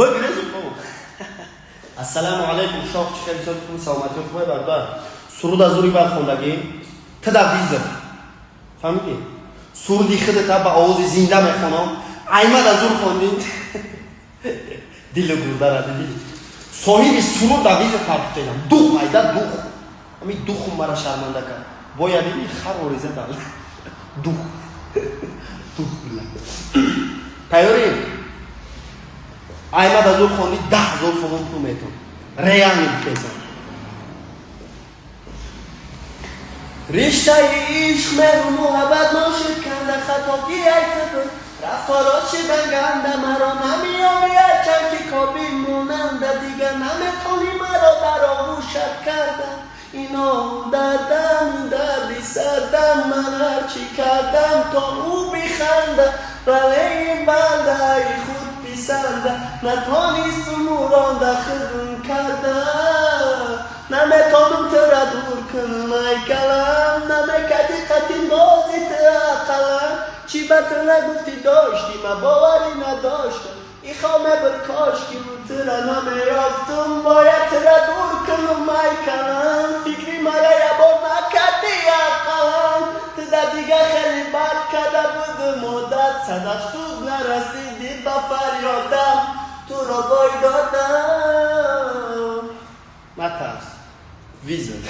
بگیره زود. السلام علیکم شاه چه خیلی سالتون سلامتی خوبه برادر. سرود از روی برخوندگی تدویز فهمیدی؟ سرودی خودت با آواز زنده میخونم. ایمد از اون خوندین دل گرده را دیدی. صاحب سرود دویز فرق کردم. دوخ ایده دوخ. همین دوخم مرا شرمنده کرد. باید دیدی خر و ریزه دال. دوخ. دوخ بله. تیاریم. ایمد از اون خوندی 10,000 سوم تو میتون. ریانی بکیزم. رشته عشق مهر محبت ناشد کنده خطاکی ایتده رفتارات شدنگنده مرا نمیامی چند که کابی موننده دیگر نمیتونی مرا برآغوشت کردن اینا دردم دردی سردم من هرچی کردم تا او بخنده ولی این بنده ای خود پیسنده نتوانیست اموران دخل کردن نمیتونم ترا دور کنم ای کلم نمیکدی قطیم بازی ترا قلم چی به تو نگفتی داشتی من باوری نداشتم ای خامه بود کاشکی بود ترا نمیافتم باید ترا دور کنم ای کلم فکری مرا یه بار نکردی ای قلم تدا دیگه خیلی بد کده بود مدت صد افسوس نرسیدی به فریادم تو را بای دادم نترس ویزن